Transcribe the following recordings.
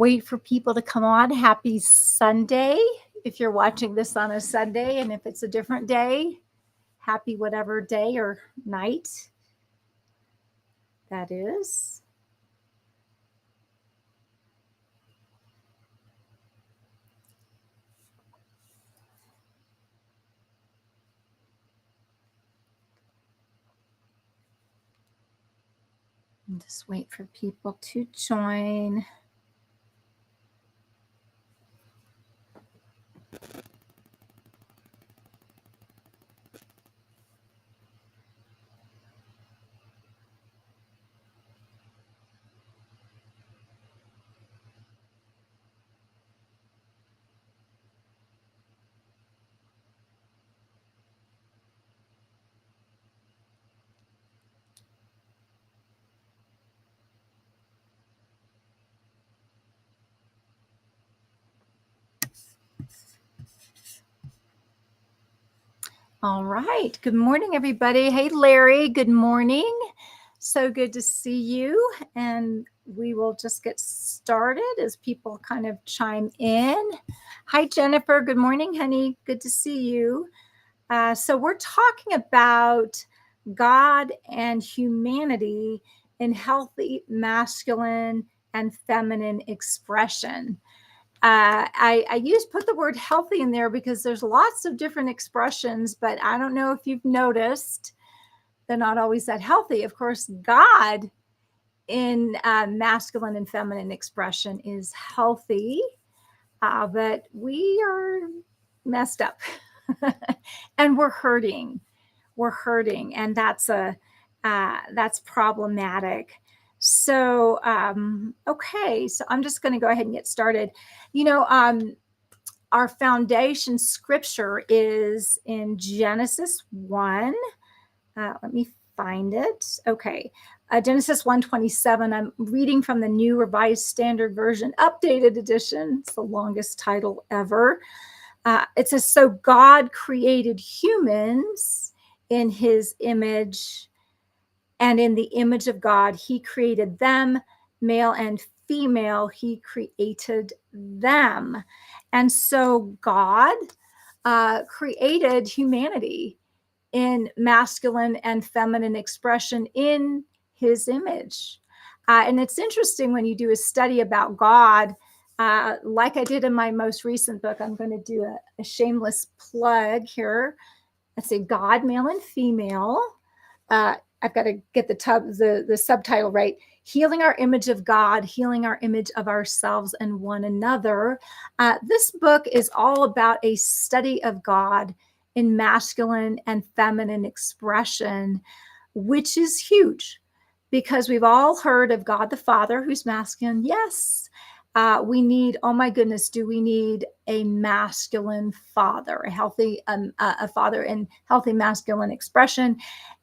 wait for people to come on. Happy Sunday. If you're watching this on a Sunday, and if it's a different day, happy whatever day or night that is. And just wait for people to join. All right. Good morning, everybody. Hey, Larry. Good morning. So good to see you. And we will just get started as people kind of chime in. Hi, Jennifer. Good morning, honey. Good to see you. So we're talking about God and humanity in healthy masculine and feminine expression. I put the word healthy in there because there's lots of different expressions, but I don't know if you've noticed they're not always that healthy. Of course, God in masculine and feminine expression is healthy, but we are messed up and we're hurting. We're hurting, and that's problematic. So, okay, so I'm just going to go ahead and get started. Our foundation scripture is in Genesis 1. Let me find it. Okay. Genesis 1:27. I'm reading from the New Revised Standard Version, updated edition. It's the longest title ever. It says, so God created humans in his image, and in the image of God, he created them, male and female, he created them. And so God created humanity in masculine and feminine expression in his image. And it's interesting when you do a study about God, like I did in my most recent book. I'm going to do a shameless plug here. Let's say God, male and female. I've got to get the subtitle right. Healing our image of God, healing our image of ourselves and one another. This book is all about a study of God in masculine and feminine expression, which is huge because we've all heard of God the Father, who's masculine. Yes, we need, oh my goodness, do we need a masculine father, a healthy a father in healthy masculine expression?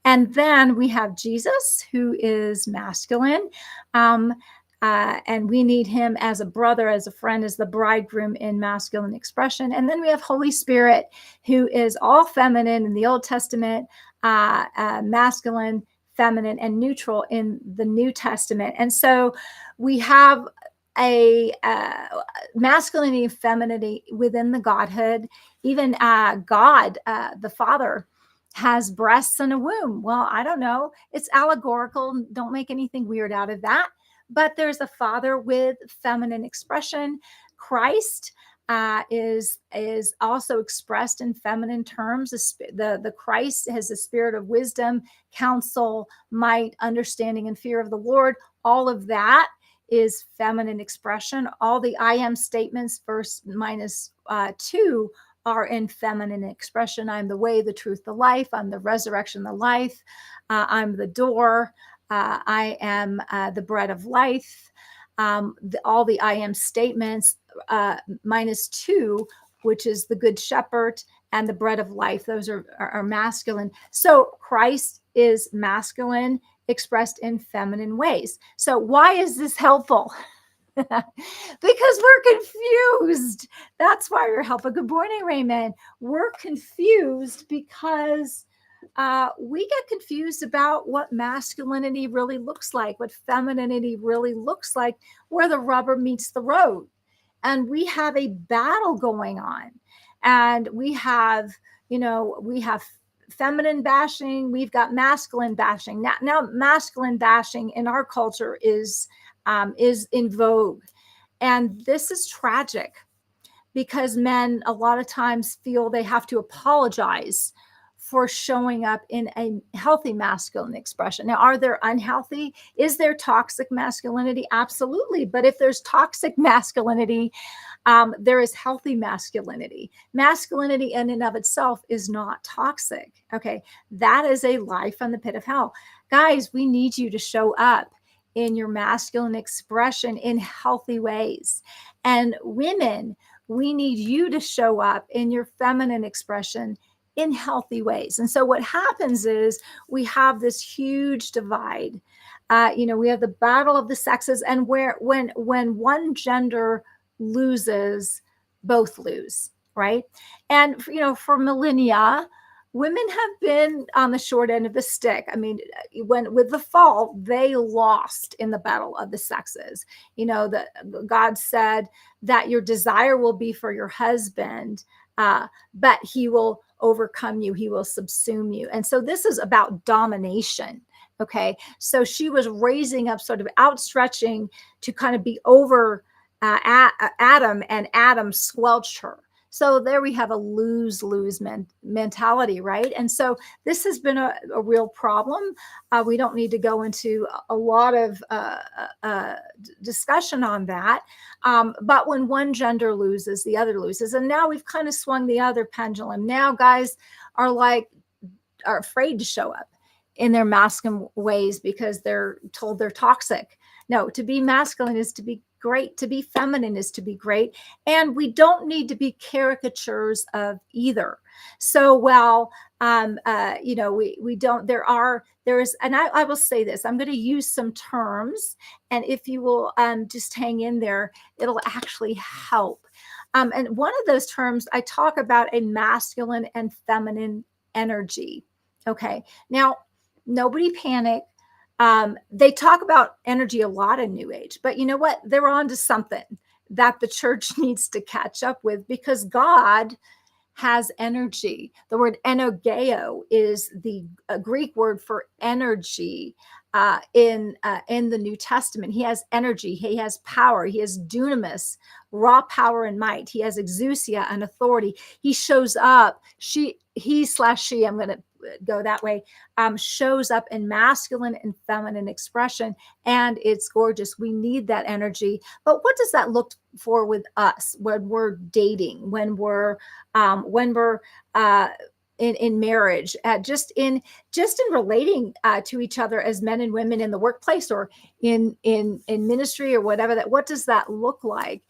And then we have Jesus, who is masculine. And we need him as a brother, as a friend, as the bridegroom in masculine expression. And then we have Holy Spirit, who is all feminine in the Old Testament, masculine, feminine, and neutral in the New Testament. And so we have a masculinity and femininity within the Godhood. Even God, the Father, has breasts and a womb. Well, I don't know. It's allegorical. Don't make anything weird out of that. But there's a father with feminine expression. Christ is also expressed in feminine terms. The Christ has the spirit of wisdom, counsel, might, understanding, and fear of the Lord. All of that is feminine expression. All the I am statements, verse -2, are in feminine expression. I'm the way, the truth, the life. I'm the resurrection, the life. I'm the door. I am the bread of life. All the I am statements, -2, which is the good shepherd and the bread of life. Those are masculine. So Christ is masculine, expressed in feminine ways. So why is this helpful? Because we're confused. That's why we're helpful. Good morning, Raymond. We're confused because we get confused about what masculinity really looks like, what femininity really looks like, where the rubber meets the road. And we have a battle going on. And we have, we have feminine bashing, we've got masculine bashing. Now masculine bashing in our culture is in vogue. And this is tragic because men a lot of times feel they have to apologize for showing up in a healthy masculine expression. Now, are there unhealthy? Is there toxic masculinity? Absolutely. But if there's toxic masculinity, there is healthy masculinity. Masculinity in and of itself is not toxic. Okay. That is a lie from the pit of hell. Guys, we need you to show up in your masculine expression in healthy ways. And women, we need you to show up in your feminine expression in healthy ways. And so what happens is we have this huge divide. We have the battle of the sexes, and when one gender loses, both lose, right? And for millennia, women have been on the short end of the stick. I mean, with the fall, they lost in the battle of the sexes. God said that your desire will be for your husband, but he will overcome you, he will subsume you. And so this is about domination. Okay, so she was raising up, sort of outstretching to kind of be over Adam, and Adam squelched her. So there we have a lose-lose mentality, right? And so this has been a real problem. We don't need to go into a lot of discussion on that. But when one gender loses, the other loses. And now we've kind of swung the other pendulum. Now guys are afraid to show up in their masculine ways because they're told they're toxic. No, to be masculine is to be great. To be feminine is to be great. And we don't need to be caricatures of either. So we don't, there is, and I will say this, I'm going to use some terms, and if you will just hang in there, it'll actually help. And one of those terms, I talk about a masculine and feminine energy. Okay. Now, nobody panic. They talk about energy a lot in New Age, but you know what? They're on to something that the church needs to catch up with, because God has energy. The word energeo is the Greek word for energy in the New Testament. He has energy. He has power. He has dunamis, raw power and might. He has exousia and authority. He shows up. He / I'm going to go that way, shows up in masculine and feminine expression, and it's gorgeous. We need that energy. But what does that look for with us when we're dating, when we're in marriage, just in relating to each other as men and women in the workplace or in ministry or whatever? What does that look like?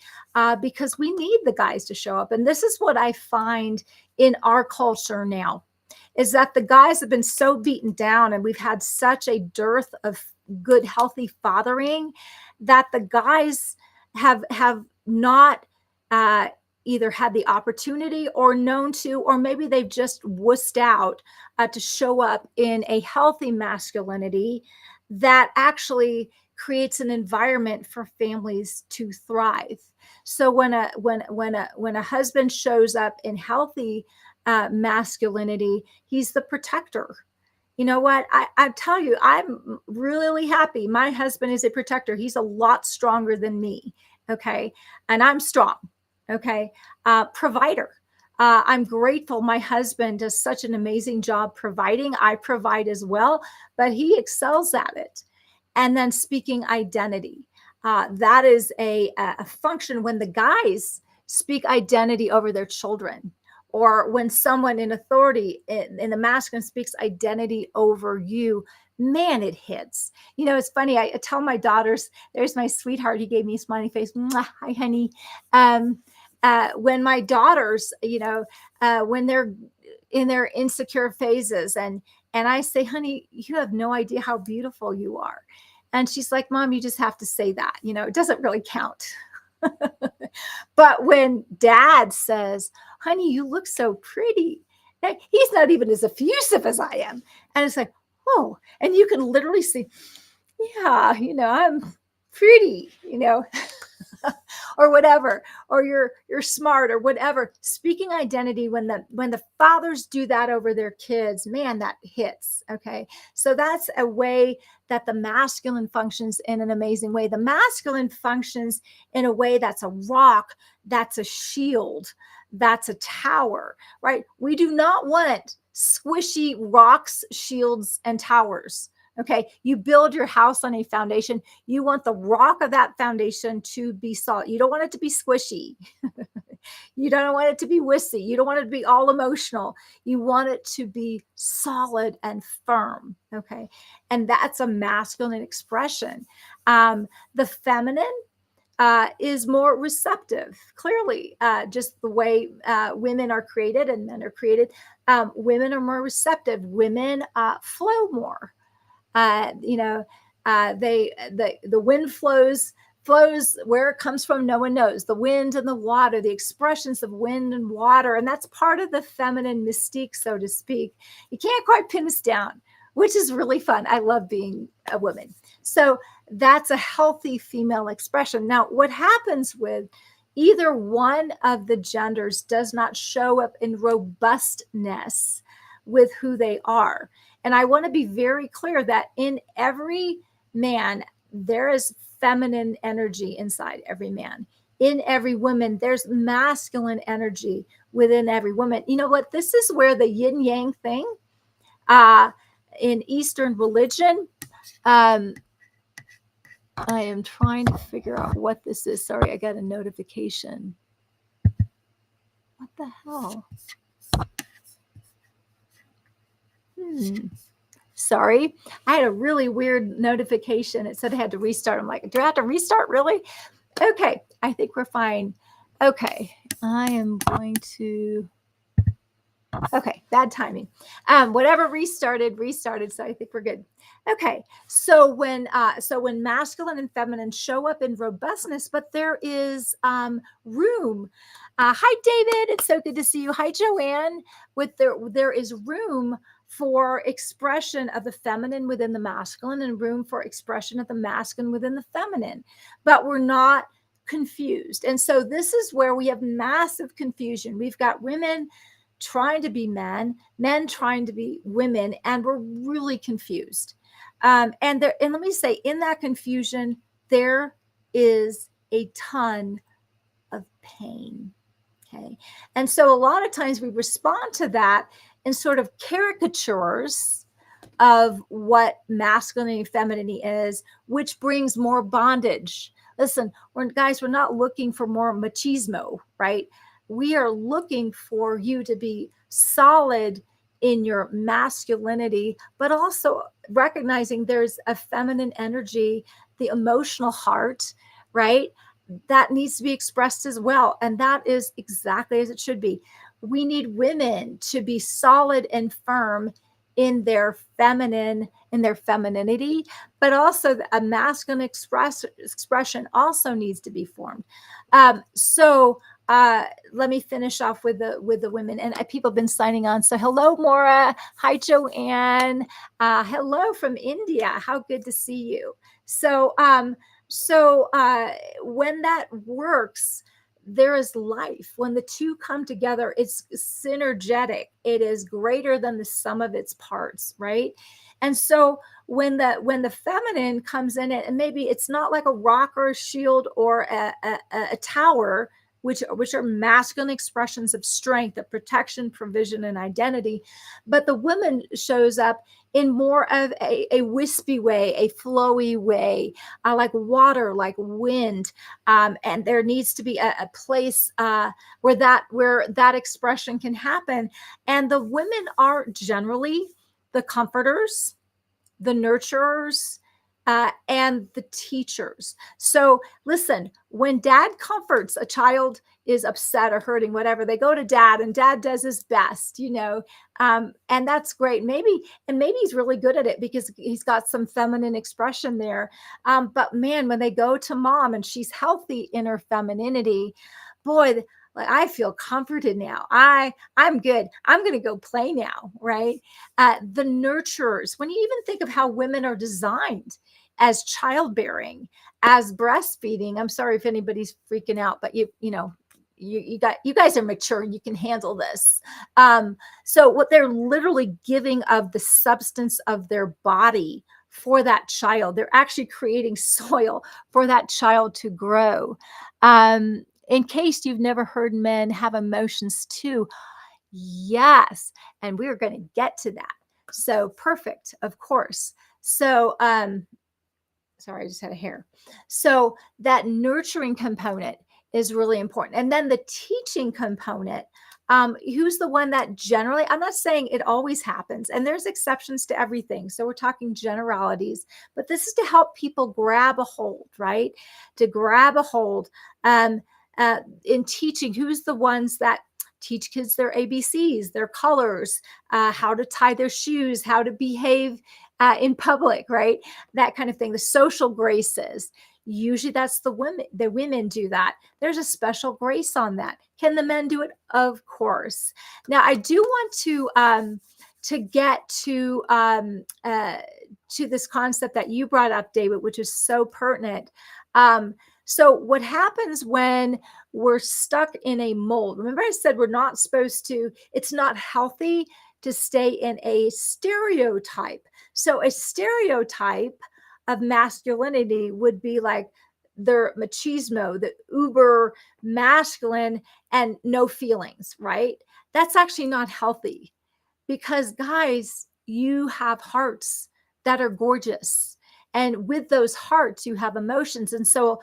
Because we need the guys to show up. And this is what I find in our culture now, is that the guys have been so beaten down, and we've had such a dearth of good, healthy fathering, that the guys have not either had the opportunity or known to, or maybe they've just wussed out to show up in a healthy masculinity that actually creates an environment for families to thrive. So when a husband shows up in healthy masculinity, he's the protector. You know what? I tell you, I'm really happy. My husband is a protector. He's a lot stronger than me. Okay. And I'm strong. Okay. Provider. I'm grateful. My husband does such an amazing job providing. I provide as well, but he excels at it. And then speaking identity. That is a function when the guys speak identity over their children, or when someone in authority in the masculine speaks identity over you. Man, it hits. It's funny. I tell my daughters, there's my sweetheart. He gave me a smiley face. Mwah, hi, honey. When my daughters, when they're in their insecure phases, and I say, honey, you have no idea how beautiful you are. And she's like, Mom, you just have to say that. It doesn't really count. But when Dad says, honey, you look so pretty, He's not even as effusive as I am. And it's like, oh, and you can literally see, yeah, I'm pretty, or whatever, or you're smart or whatever. Speaking identity, when the fathers do that over their kids, man, that hits. Okay. So that's a way that the masculine functions in an amazing way. The masculine functions in a way that's a rock, that's a shield, that's a tower, right? We do not want squishy rocks, shields, and towers. Okay. You build your house on a foundation. You want the rock of that foundation to be solid. You don't want it to be squishy. You don't want it to be wussy. You don't want it to be all emotional. You want it to be solid and firm. Okay. And that's a masculine expression. The feminine is more receptive. Clearly, just the way women are created and men are created, women are more receptive. Women flow more. You know, the wind flows where it comes from. No one knows. The wind and the water, the expressions of wind and water, and that's part of the feminine mystique, so to speak. You can't quite pin us down, which is really fun. I love being a woman. So that's a healthy female expression. Now, what happens with either one of the genders does not show up in robustness with who they are. And I want to be very clear that in every man, there is feminine energy inside every man. In every woman, there's masculine energy within every woman. You know what? This is where the yin yang thing in Eastern religion, I am trying to figure out what this is. Sorry, I got a notification. What the hell? Sorry, I had a really weird notification. It said I had to restart. I'm like, do I have to restart? Really? Okay, I think we're fine. Okay, I am going to. Okay, bad timing. Whatever restarted. So I think we're good. Okay, so when masculine and feminine show up in robustness, but there is room. Hi, David. It's so good to see you. Hi, Joanne. There is room for expression of the feminine within the masculine and room for expression of the masculine within the feminine, but we're not confused. And so this is where we have massive confusion. We've got women trying to be men trying to be women, and we're really confused. And let me say, in that confusion, there is a ton of pain. Okay. And so a lot of times we respond to that in sort of caricatures of what masculinity and femininity is, which brings more bondage. Listen, we're not looking for more machismo, right? We are looking for you to be solid in your masculinity, but also recognizing there's a feminine energy, the emotional heart, right? That needs to be expressed as well. And that is exactly as it should be. We need women to be solid and firm in their femininity, but also a masculine expression also needs to be formed. So let me finish off with the women, and people have been signing on. So hello, Maura. Hi, Joanne. Hello from India. How good to see you. So when that works, there is life. When the two come together, it's synergetic. It is greater than the sum of its parts, right? And so when the feminine comes in, and maybe it's not like a rock or a shield or a tower, which are masculine expressions of strength, of protection, provision, and identity, but the woman shows up in more of a wispy way, a flowy way, like water, like wind, and there needs to be a place where that expression can happen. And the women are generally the comforters, the nurturers, and the teachers. So listen, when dad comforts a child is upset or hurting, whatever, they go to dad, and dad does his best, and that's great. Maybe he's really good at it because he's got some feminine expression there. But man, when they go to mom and she's healthy in her femininity, boy, like I feel comforted now. I'm good. I'm going to go play now, right? The nurturers. When you even think of how women are designed as childbearing, as breastfeeding. I'm sorry if anybody's freaking out, but you guys are mature. You can handle this. So what they're literally giving of the substance of their body for that child, they're actually creating soil for that child to grow. In case you've never heard men have emotions too, yes, and we're going to get to that. So perfect, of course. So sorry, I just had a hair. So that nurturing component is really important. And then the teaching component, who's the one that generally, I'm not saying it always happens, and there's exceptions to everything. So we're talking generalities, but this is to help people grab a hold, right? To grab a hold. In teaching, who's the ones that teach kids their ABCs, their colors, how to tie their shoes, how to behave in public, right? That kind of thing. The social graces. Usually that's the women. The women do that. There's a special grace on that. Can the men do it? Of course. Now I do want to get to this concept that you brought up, David, which is so pertinent. So what happens when we're stuck in a mold? Remember I said we're not supposed to, it's not healthy to stay in a stereotype. So a stereotype of masculinity would be like the machismo, the uber masculine and no feelings, right? That's actually not healthy because guys, you have hearts that are gorgeous. And with those hearts, you have emotions. And so,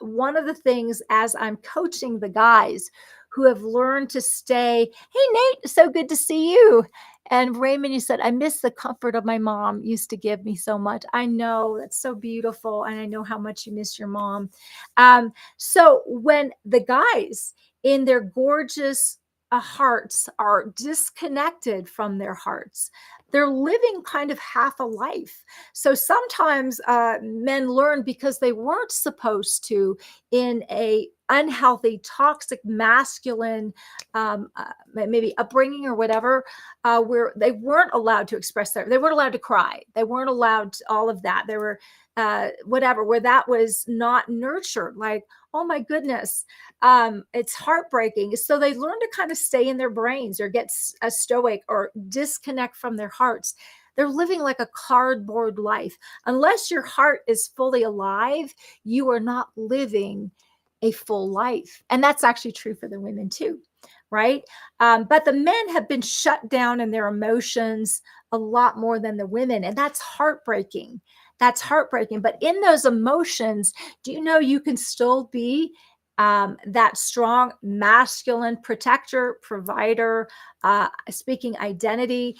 one of the things as I'm coaching the guys who have learned to stay, hey, Nate, so good to see you. And Raymond, you said, I miss the comfort of my mom used to give me so much. I know that's so beautiful. And I know how much you miss your mom. So, when the guys in their gorgeous hearts are disconnected from their hearts, they're living kind of half a life. So sometimes men learn because they weren't supposed to in a unhealthy, toxic, masculine, maybe upbringing or whatever, where they weren't allowed to express they weren't allowed to cry. They weren't allowed all of that. They were whatever, where that was not nurtured. Like, oh my goodness, it's heartbreaking. So they learn to kind of stay in their brains or get a stoic or disconnect from their hearts. They're living like a cardboard life. Unless your heart is fully alive, you are not living a full life. And that's actually true for the women too, right? But the men have been shut down in their emotions a lot more than the women. And that's heartbreaking. That's heartbreaking. But in those emotions, do you know you can still be that strong masculine protector, provider, speaking identity,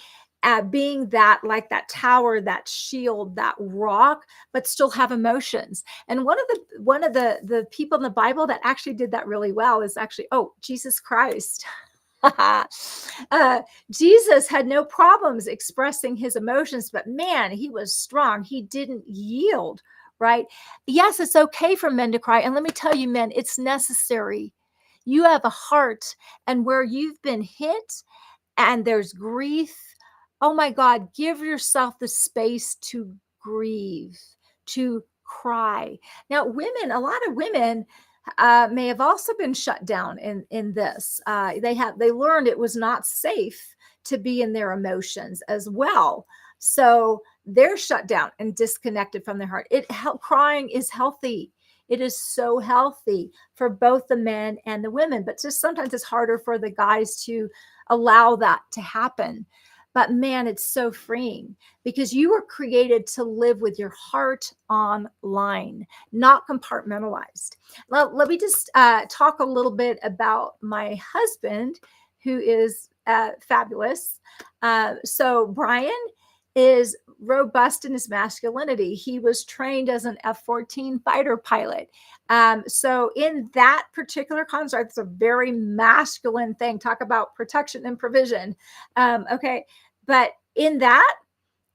being that like that tower, that shield, that rock, but still have emotions. And one of the people in the Bible that actually did that really well is actually Jesus Christ. Jesus had no problems expressing his emotions, but man, he was strong. He didn't yield, right? Yes, it's okay for men to cry. And let me tell you, men, it's necessary. You have a heart, and where you've been hit and there's grief, oh my God, give yourself the space to grieve, to cry. Now, women, a lot of women may have also been shut down in this. They learned it was not safe to be in their emotions as well. So they're shut down and disconnected from their heart. Crying is healthy. It is so healthy for both the men and the women, but just sometimes it's harder for the guys to allow that to happen. But man, it's so freeing because you were created to live with your heart online, not compartmentalized. Let me just talk a little bit about my husband, who is fabulous. So Brian is robust in his masculinity. He was trained as an F-14 fighter pilot. So in that particular construct, it's a very masculine thing. Talk about protection and provision. Okay. But in that,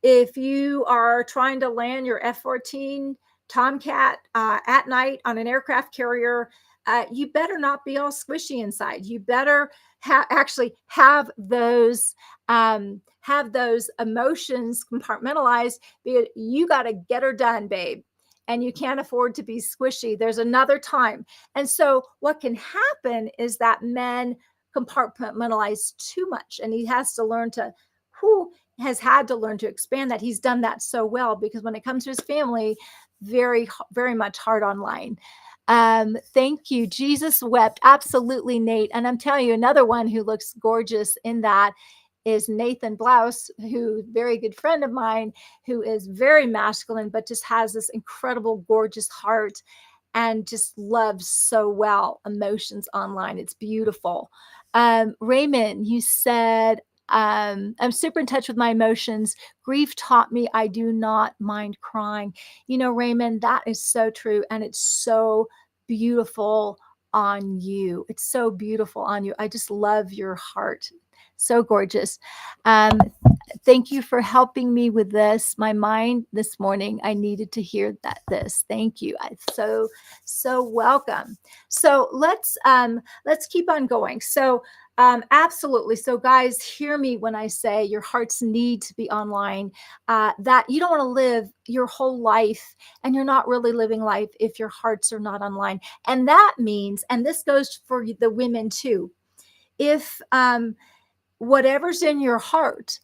if you are trying to land your F-14 Tomcat at night on an aircraft carrier, you better not be all squishy inside. You better actually have those emotions compartmentalized, because you got to get her done, babe. And you can't afford to be squishy. There's another time. And so what can happen is that men compartmentalize too much, and he has to learn to, who has had to learn to expand that. He's done that so well, because when it comes to his family, very, very much hard online. Thank you. Jesus wept. Absolutely, Nate. And I'm telling you, another one who looks gorgeous in that is Nathan Blouse, who very good friend of mine, who is very masculine, but just has this incredible, gorgeous heart, and just loves so well emotions online. It's beautiful. Raymond, you said, I'm super in touch with my emotions. Grief taught me I do not mind crying. You know, Raymond, that is so true. And it's so beautiful on you. It's so beautiful on you. I just love your heart. So gorgeous. Um, Thank you for helping me with this. My mind this morning, I needed to hear this. Thank you. I so welcome. So let's keep on going. So absolutely. So guys, hear me when I say your hearts need to be online. That you don't want to live your whole life, and you're not really living life if your hearts are not online. And that means, and this goes for the women too, if whatever's in your heart,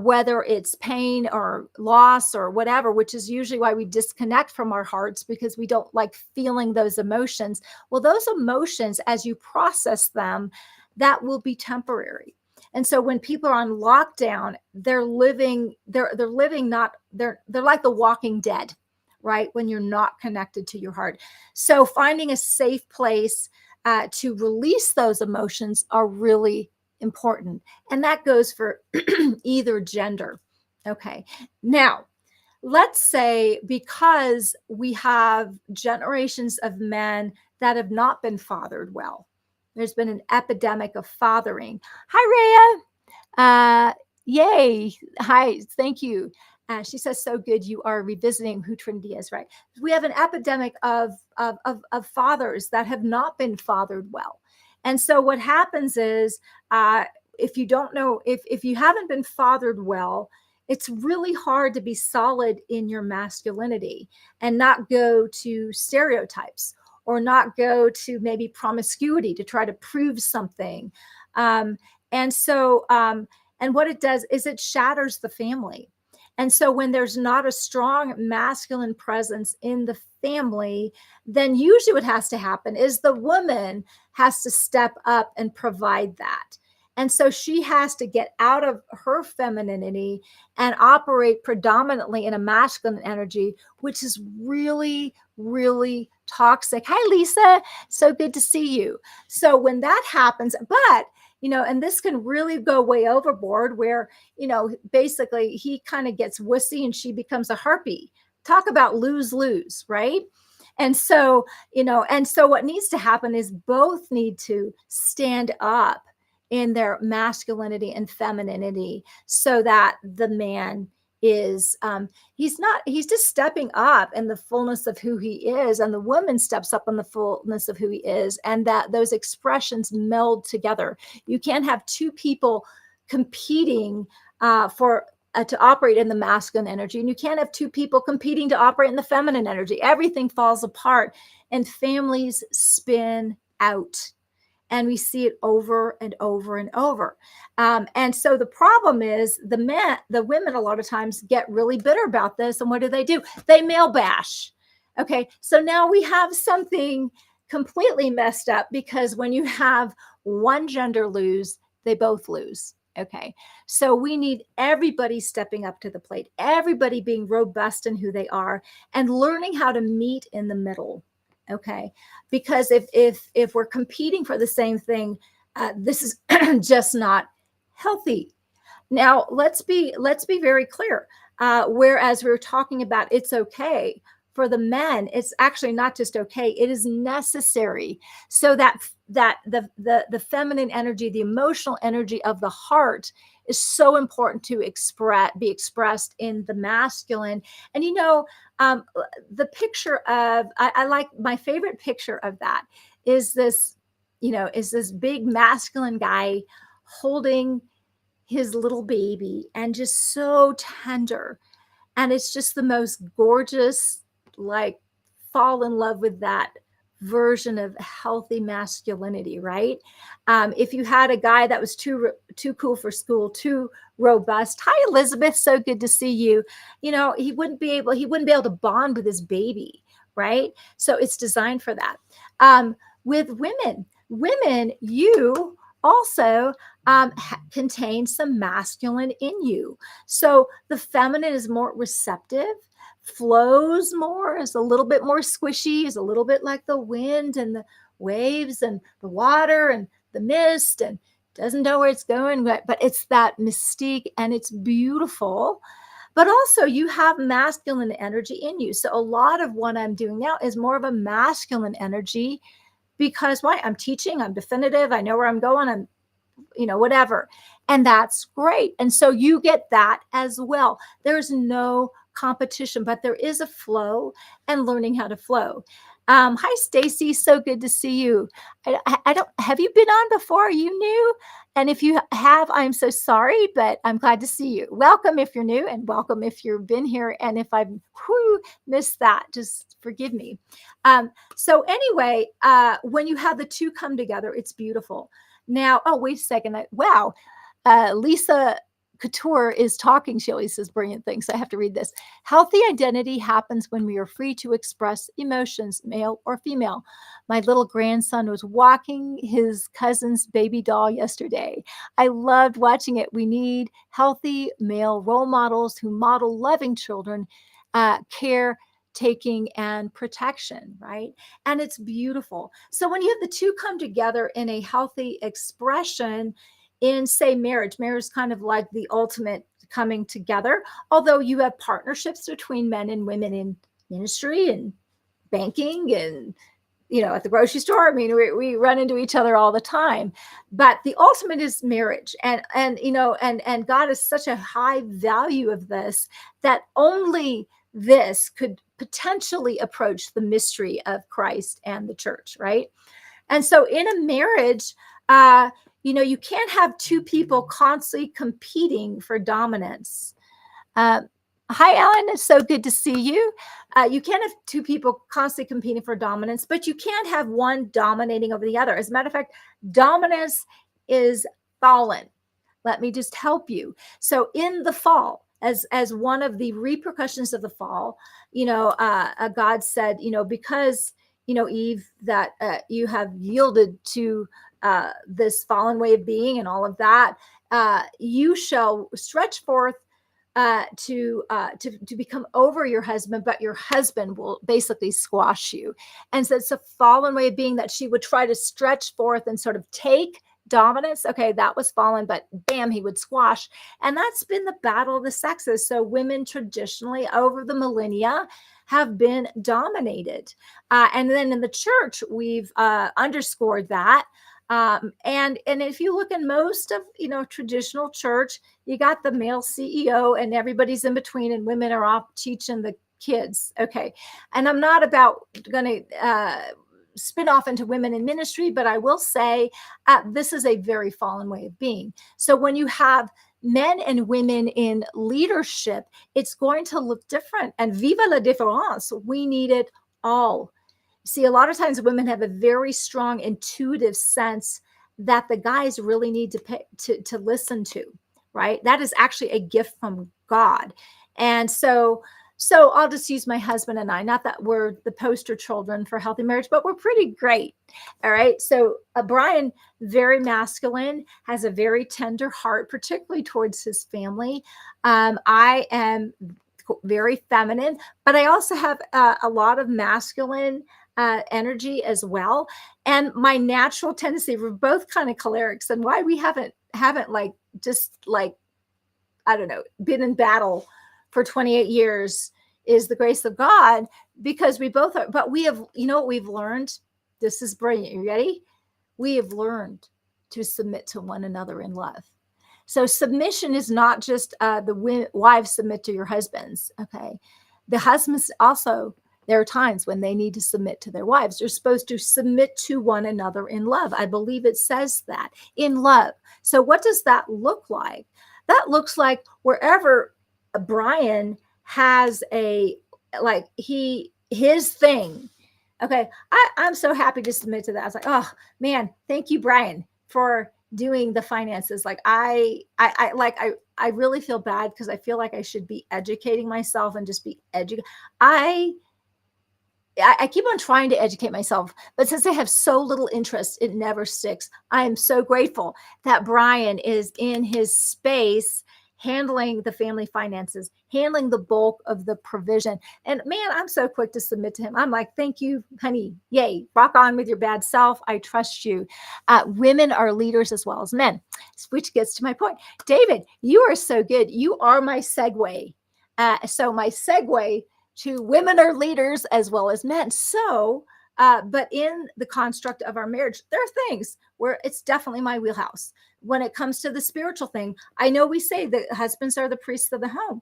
whether it's pain or loss or whatever, which is usually why we disconnect from our hearts, because we don't like feeling those emotions. Well, those emotions, as you process them, that will be temporary. And so when people are on lockdown, they're living not, they're like the walking dead, right? When you're not connected to your heart. So finding a safe place to release those emotions are really important. And that goes for either gender. Okay. Now, let's say because we have generations of men that have not been fathered well, there's been an epidemic of fathering. Hi, Rhea. Yay. Hi. Thank you. She says, so good. You are revisiting who Trinity is, right? We have an epidemic of fathers that have not been fathered well. And so what happens is, if you don't know, if you haven't been fathered well, it's really hard to be solid in your masculinity and not go to stereotypes, or not go to maybe promiscuity to try to prove something. Um, and so, and what it does is it shatters the family. And so when there's not a strong masculine presence in the family, then usually what has to happen is the woman has to step up and provide that. And so she has to get out of her femininity and operate predominantly in a masculine energy, which is really, really toxic. Hi, Lisa. So good to see you. So when that happens, but and this can really go way overboard, where, basically he kind of gets wussy and she becomes a harpy. Talk about lose, right? And so, what needs to happen is both need to stand up in their masculinity and femininity, so that the man is he's just stepping up in the fullness of who he is, and the woman steps up in the fullness of who he is, and that those expressions meld together. You can't have two people competing for to operate in the masculine energy, and you can't have two people competing to operate in the feminine energy. Everything falls apart, and families spin out. And we see it over and over and over. And so the problem is the women a lot of times get really bitter about this. And what do? They male bash. Okay. So now we have something completely messed up, because when you have one gender lose, they both lose. Okay. So we need everybody stepping up to the plate, everybody being robust in who they are, and learning how to meet in the middle. Okay. Because if we're competing for the same thing, this is just not healthy. Now let's be very clear. Whereas we were talking about it's okay for the men, it's actually not just okay, it is necessary, so that the feminine energy, the emotional energy of the heart, is so important to be expressed in the masculine. And the picture of, I like, my favorite picture of that is this, is this big masculine guy holding his little baby and just so tender. And it's just the most gorgeous, like, fall in love with that version of healthy masculinity, right? If you had a guy that was too cool for school, too robust, hi Elizabeth, so good to see you. He wouldn't be able to bond with his baby, right? So it's designed for that. With women, you also contain some masculine in you. So the feminine is more receptive, flows more, is a little bit more squishy, is a little bit like the wind and the waves and the water and the mist, and doesn't know where it's going, but it's that mystique and it's beautiful. But also you have masculine energy in you. So a lot of what I'm doing now is more of a masculine energy, because why? I'm teaching, I'm definitive, I know where I'm going, I'm whatever. And that's great. And so you get that as well. There's no competition, but there is a flow and learning how to flow. Hi, Stacy. So good to see you. I don't, have you been on before? Are you new? And if you have, I'm so sorry, but I'm glad to see you. Welcome if you're new, and welcome if you've been here. And if I've missed that, just forgive me. So anyway, when you have the two come together, it's beautiful. Now, oh, wait a second. Wow. Lisa Couture is talking. She always says brilliant things. So I have to read this. Healthy identity happens when we are free to express emotions, male or female. My little grandson was walking his cousin's baby doll yesterday. I loved watching it. We need healthy male role models who model loving children, care, taking, and protection, right? And it's beautiful. So when you have the two come together in a healthy expression in, say, marriage is kind of like the ultimate coming together, although you have partnerships between men and women in ministry and banking and at the grocery store. I mean, we run into each other all the time, but the ultimate is marriage. And God is such a high value of this, that only this could potentially approach the mystery of Christ and the church, right? And so in a marriage, you can't have two people constantly competing for dominance. Uh, Hi, Ellen. It's so good to see you. You can't have two people constantly competing for dominance, but you can't have one dominating over the other. As a matter of fact, dominance is fallen. Let me just help you. So in the fall, as one of the repercussions of the fall, God said, because Eve, that you have yielded to this fallen way of being and all of that, you shall stretch forth to become over your husband, but your husband will basically squash you. And so it's a fallen way of being, that she would try to stretch forth and sort of take dominance. Okay, that was fallen, but bam, he would squash. And that's been the battle of the sexes. So women traditionally over the millennia have been dominated. And then in the church, we've underscored that. And if you look in most of traditional church, you got the male CEO and everybody's in between, and women are off teaching the kids. Okay, and I'm not about going to spin off into women in ministry, but I will say this is a very fallen way of being. So when you have men and women in leadership, it's going to look different. And viva la différence, we need it all. See, a lot of times women have a very strong intuitive sense that the guys really need to listen to, right? That is actually a gift from God. And so I'll just use my husband and I, not that we're the poster children for healthy marriage, but we're pretty great. All right. So Brian, very masculine, has a very tender heart, particularly towards his family. I am very feminine, but I also have a lot of masculine energy as well. And my natural tendency, we're both kind of cholerics, and why we haven't like just like, I don't know, been in battle for 28 years is the grace of God, because we both are, but we have, what we've learned, this is brilliant. You ready? We have learned to submit to one another in love. So submission is not just the wives submit to your husbands. Okay. The husbands also There are times when they need to submit to their wives. They're supposed to submit to one another in love. I believe it says that, in love. So what does that look like? That looks like wherever Brian has his thing. Okay. I'm so happy to submit to that. I was like, oh man, thank you, Brian, for doing the finances. I really feel bad because I feel like I should be educating myself and just be educated. I keep on trying to educate myself, but since I have so little interest, it never sticks. I am so grateful that Brian is in his space handling the family finances, handling the bulk of the provision. And man, I'm so quick to submit to him. I'm like, thank you, honey. Yay. Rock on with your bad self. I trust you. Women are leaders as well as men, which gets to my point. David, you are so good. You are my segue. So my segue to women are leaders as well as men. So, but in the construct of our marriage, there are things where it's definitely my wheelhouse. When it comes to the spiritual thing, I know we say that husbands are the priests of the home.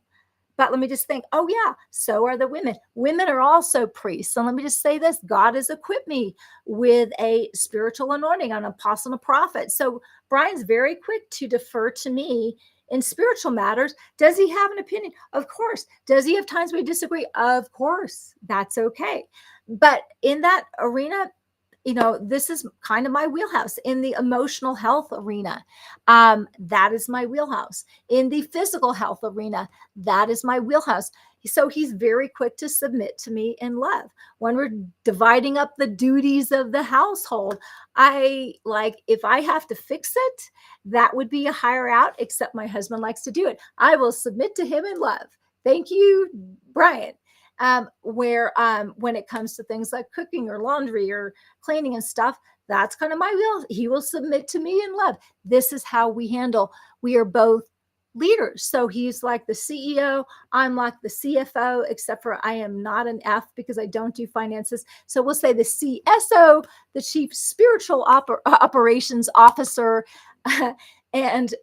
But let me just think, oh, yeah, so are the women. Women are also priests. And let me just say this, God has equipped me with a spiritual anointing, an apostle and a prophet. So Brian's very quick to defer to me in spiritual matters. Does he have an opinion? Of course. Does he have times we disagree? Of course. That's okay. But in that arena, this is kind of my wheelhouse. In the emotional health arena, that is my wheelhouse. In the physical health arena, that is my wheelhouse. So he's very quick to submit to me in love. When we're dividing up the duties of the household, if I have to fix it, that would be a hire out, except my husband likes to do it. I will submit to him in love. Thank you, Brian. When it comes to things like cooking or laundry or cleaning and stuff, that's kind of my wheel. He will submit to me in love. This is how we handle. We are both leaders. So he's like the CEO. I'm like the CFO, except for I am not an F because I don't do finances. So we'll say the CSO, the Chief Spiritual Operations Officer, and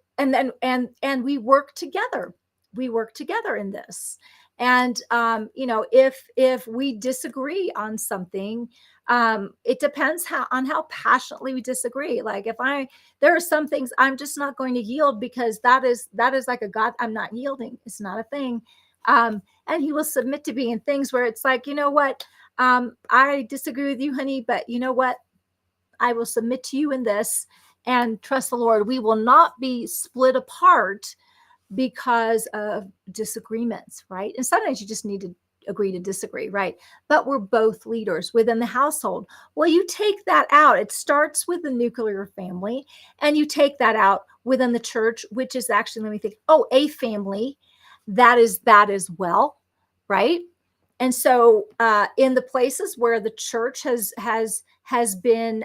we work together. We work together in this. And if we disagree on something, it depends on how passionately we disagree. Like there are some things I'm just not going to yield because that is like a God. I'm not yielding. It's not a thing. And he will submit to me in things where it's like, you know what? I disagree with you, honey, but you know what? I will submit to you in this and trust the Lord. We will not be split apart because of disagreements, right? And sometimes you just need to agree to disagree, right? But we're both leaders within the household. Well, you take that out. It starts with the nuclear family, and you take that out within the church, which is actually, let me think, a family that is that as well, right? And so, in the places where the church has been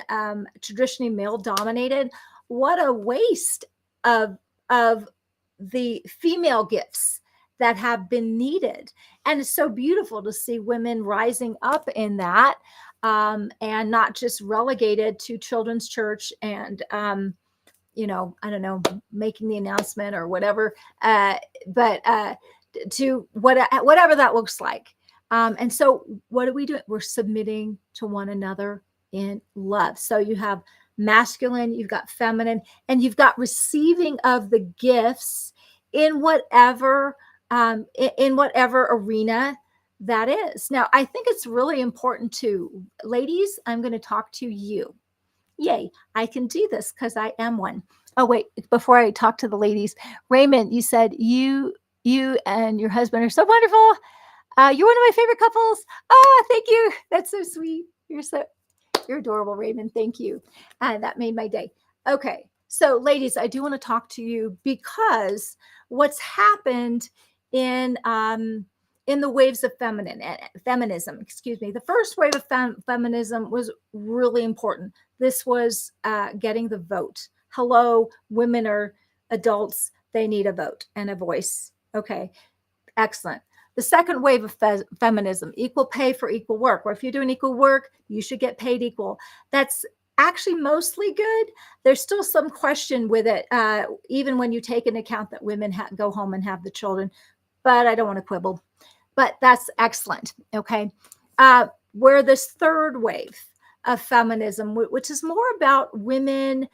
traditionally male dominated, what a waste of the female gifts that have been needed. And it's so beautiful to see women rising up in that, and not just relegated to children's church and I don't know, making the announcement or whatever, but to whatever that looks like. And so what do we do? We're submitting to one another in love. So you have masculine, you've got feminine, and you've got receiving of the gifts in whatever arena that is. Now, I think it's really important to ladies. I'm going to talk to you. Yay, I can do this because I am one. Oh, wait, before I talk to the ladies, Raymond, you said you and your husband are so wonderful. You're one of my favorite couples. Oh, thank you. That's so sweet. You're adorable, Raymond. Thank you. That made my day. Okay. So ladies, I do want to talk to you because what's happened in the waves of feminism, excuse me. The first wave of feminism was really important. This was getting the vote. Hello, women are adults. They need a vote and a voice. Okay, excellent. The second wave of feminism, equal pay for equal work. Or if you're doing equal work, you should get paid equal. That's actually mostly good. There's still some question with it, even when you take into account that women go home and have the children. But I don't want to quibble. But that's excellent. Okay. Where this third wave of feminism, which is more about women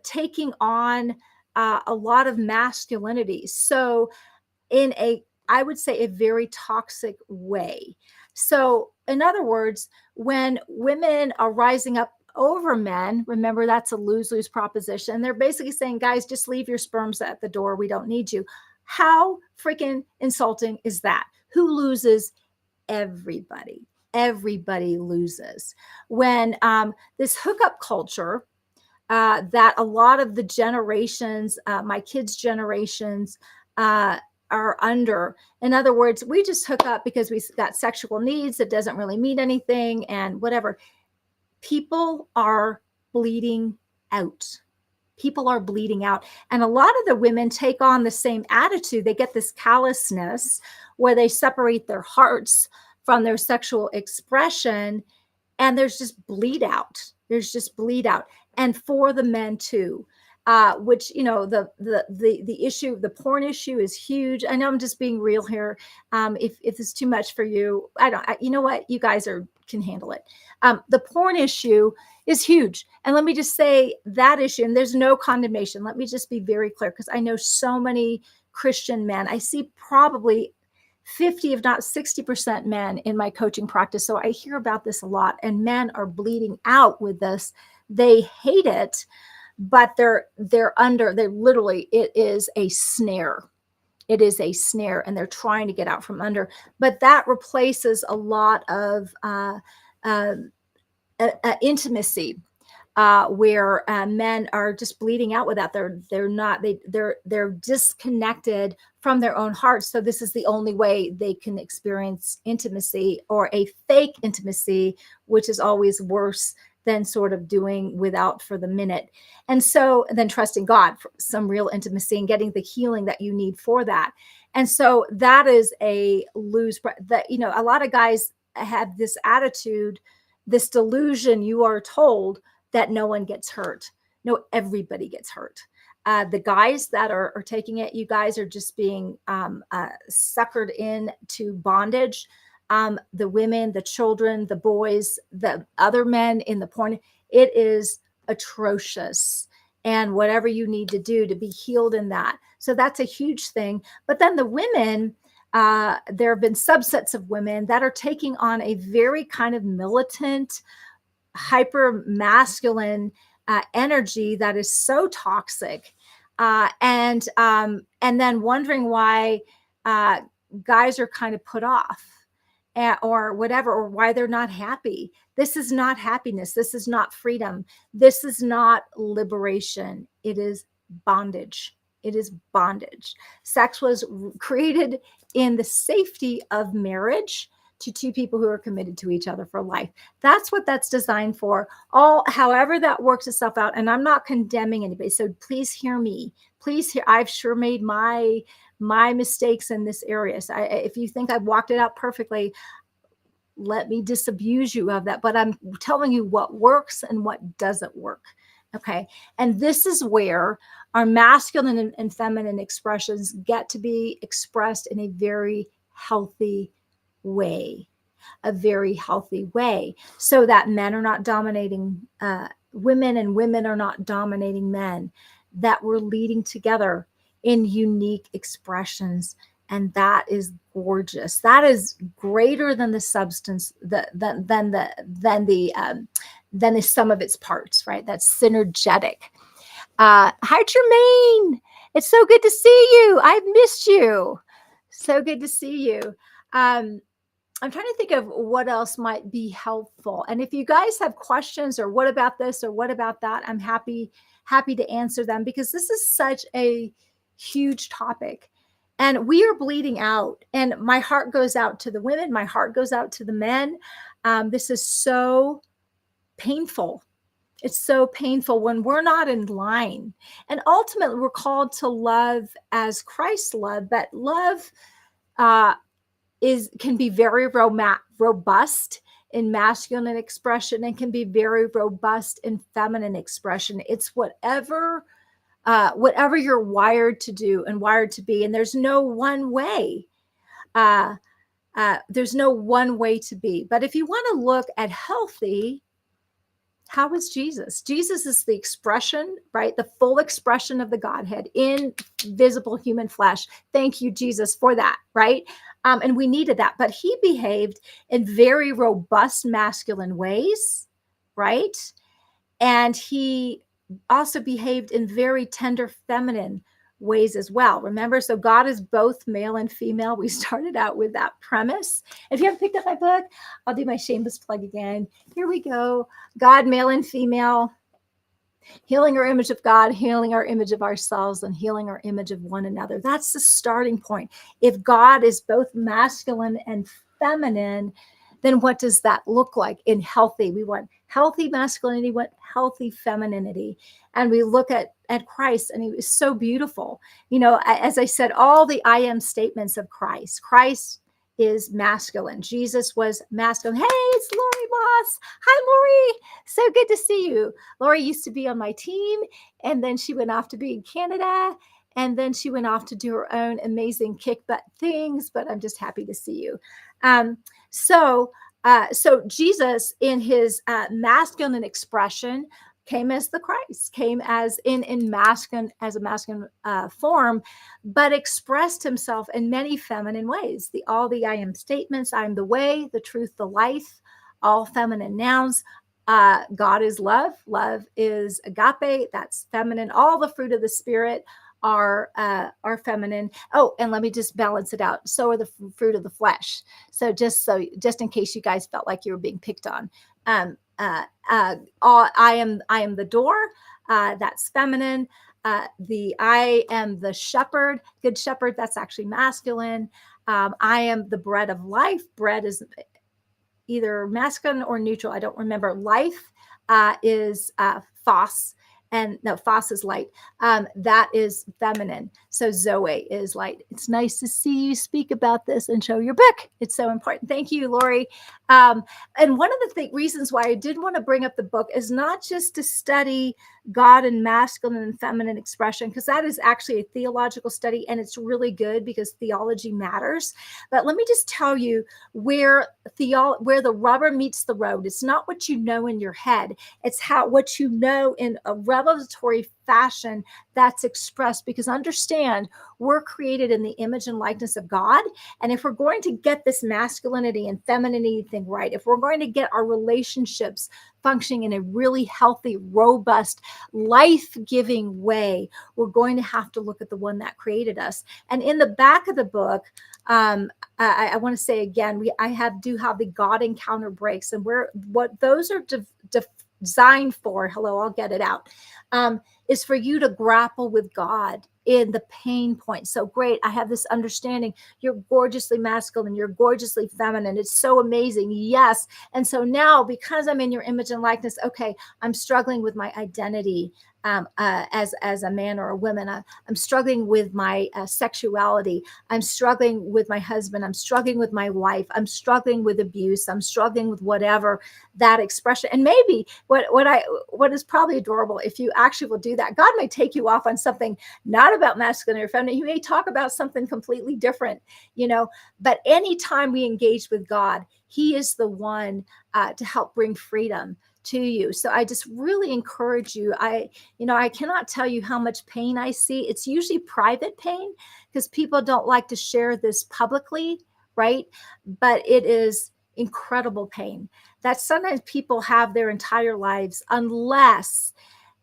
taking on a lot of masculinity. So in a, I would say, a very toxic way. So in other words, when women are rising up over men, remember that's a lose-lose proposition. They're basically saying, guys, just leave your sperms at the door. We don't need you. How freaking insulting is that? Who loses? Everybody. Everybody loses when this hookup culture that a lot of the generations, my kids' generations, are under. In other words, we just hook up because we got sexual needs. It doesn't really mean anything and whatever. People are bleeding out. People are bleeding out. And a lot of the women take on the same attitude. They get this callousness where they separate their hearts from their sexual expression, and there's just bleed out. There's just bleed out. And for the men too. Which, you know, the issue, the porn issue is huge. I know I'm just being real here. If it's too much for you, you know what, you guys can handle it. The porn issue is huge. And let me just say that issue, and there's no condemnation. Let me just be very clear, because I know so many Christian men. I see probably 50, if not 60% men in my coaching practice. So I hear about this a lot, and men are bleeding out with this. They hate it, but they're literally, it is a snare. It is a snare, and they're trying to get out from under. But that replaces a lot of intimacy, where men are just bleeding out with that. They're disconnected from their own hearts. So this is the only way they can experience intimacy, or a fake intimacy, which is always worse than sort of doing without for the minute. And so then trusting God for some real intimacy and getting the healing that you need for that. And so that is a lose. That, you know, a lot of guys have this attitude, this delusion, you are told, that no one gets hurt. No, everybody gets hurt. The guys that are taking it, you guys are just being suckered into bondage. The women, the children, the boys, the other men in the porn, it is atrocious. And whatever you need to do to be healed in that. So that's a huge thing. But then the women, there have been subsets of women that are taking on a very kind of militant, hyper masculine energy that is so toxic, and then wondering why guys are kind of put off, or whatever, or why they're not happy. This is not happiness. This is not freedom. This is not liberation. It is bondage. It is bondage. Sex was created in the safety of marriage to two people who are committed to each other for life. That's what that's designed for. However that works itself out. And I'm not condemning anybody. So please hear me. Please hear. I've sure made my mistakes in this area. So if you think I've walked it out perfectly, let me disabuse you of that. But I'm telling you what works and what doesn't work. Okay. And this is where our masculine and feminine expressions get to be expressed in a very healthy way, a very healthy way, so that men are not dominating women and women are not dominating men, that we're leading together in unique expressions. And that is gorgeous. That is greater than the substance, than the sum of its parts, right? That's synergetic. Hi, Tremaine. It's so good to see you. I've missed you. So good to see you. I'm trying to think of what else might be helpful. And if you guys have questions, or what about this, or what about that, I'm happy to answer them, because this is such a huge topic. And we are bleeding out. And my heart goes out to the women. My heart goes out to the men. This is so painful. It's so painful when we're not in line. And ultimately, we're called to love as Christ loved, but love can be very robust in masculine expression, and can be very robust in feminine expression. It's whatever you're wired to do and wired to be. And there's no one way. There's no one way to be. But if you want to look at healthy, how is Jesus? Jesus is the expression, right? The full expression of the Godhead in visible human flesh. Thank you, Jesus, for that, right? And we needed that. But he behaved in very robust masculine ways, right? And he also behaved in very tender feminine ways as well. Remember, so God is both male and female. We started out with that premise. If you haven't picked up my book, I'll do my shameless plug again. Here we go. God, male and female, healing our image of God, healing our image of ourselves, and healing our image of one another. That's the starting point. If God is both masculine and feminine, then what does that look like in healthy? We want healthy masculinity, we want healthy femininity. And we look at Christ, and he was so beautiful. You know, as I said, all the I am statements of Christ. Christ is masculine. Jesus was masculine. Hey, it's Lori Moss. Hi, Lori. So good to see you. Lori used to be on my team, and then she went off to be in Canada, and then she went off to do her own amazing kick butt things. But I'm just happy to see you. So Jesus, in his masculine expression, came as the Christ, came as in masculine, as a masculine form, but expressed himself in many feminine ways. All the I am statements: I am the way, the truth, the life, all feminine nouns. God is love. Love is agape. That's feminine. All the fruit of the spirit are feminine. Oh, and let me just balance it out. So are the fruit of the flesh. So just in case you guys felt like you were being picked on, I am the door. That's feminine. I am the shepherd, good shepherd. That's actually masculine. I am the bread of life. Bread is either masculine or neutral. I don't remember. Life is phos, and no, phos is light. That is feminine. So Zoe is light. It's nice to see you speak about this and show your book. It's so important. Thank you, Lori. And one of the reasons why I did want to bring up the book is not just to study God and masculine and feminine expression, because that is actually a theological study, and it's really good because theology matters. But let me just tell you where the rubber meets the road. It's not what you know in your head. It's what you know in a revelatory fashion that's expressed. Because understand, we're created in the image and likeness of God. And if we're going to get this masculinity and femininity thing right, if we're going to get our relationships functioning in a really healthy, robust, life-giving way, we're going to have to look at the one that created us. And in the back of the book, I want to say again, I do have the God encounter breaks, and what those are designed for. Hello, I'll get it out. Is for you to grapple with God in the pain point. So great, I have this understanding. You're gorgeously masculine. You're gorgeously feminine. It's so amazing. Yes. And so now, because I'm in your image and likeness, okay, I'm struggling with my identity as a man or a woman. I'm struggling with my sexuality. I'm struggling with my husband. I'm struggling with my wife. I'm struggling with abuse. I'm struggling with whatever that expression. And maybe what is probably adorable, if you actually will do that, God may take you off on something not about masculine or feminine. He may talk about something completely different, but anytime we engage with God, he is the one to help bring freedom to you. So I just really encourage you. I cannot tell you how much pain I see. It's usually private pain because people don't like to share this publicly, right? But it is incredible pain that sometimes people have their entire lives unless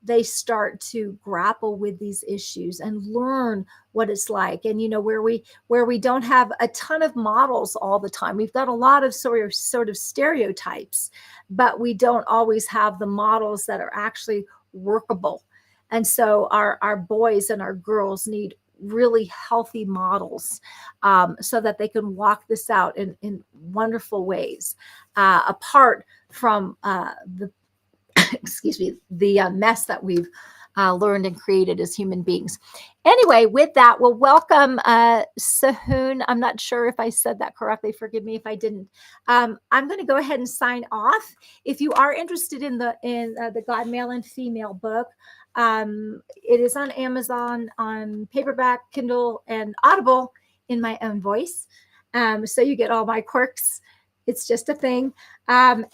they start to grapple with these issues and learn what it's like. And where we don't have a ton of models all the time, we've got a lot of sort of stereotypes, but we don't always have the models that are actually workable. And so our boys and our girls need really healthy models so that they can walk this out in wonderful ways, apart from the excuse me, the mess that we've learned and created as human beings. Anyway, with that, we'll welcome Sahun. I'm not sure if I said that correctly. Forgive me if I didn't. I'm going to go ahead and sign off. If you are interested in the God Male and Female book, it is on Amazon on paperback, Kindle, and Audible in my own voice. So you get all my quirks. It's just a thing. And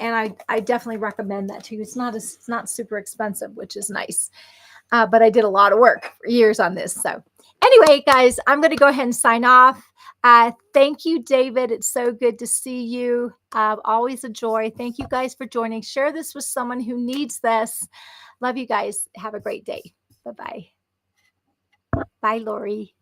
I definitely recommend that too. It's not super expensive, which is nice. But I did a lot of work for years on this. So anyway, guys, I'm going to go ahead and sign off. Thank you, David. It's so good to see you. Always a joy. Thank you guys for joining. Share this with someone who needs this. Love you guys. Have a great day. Bye-bye. Bye, Lori.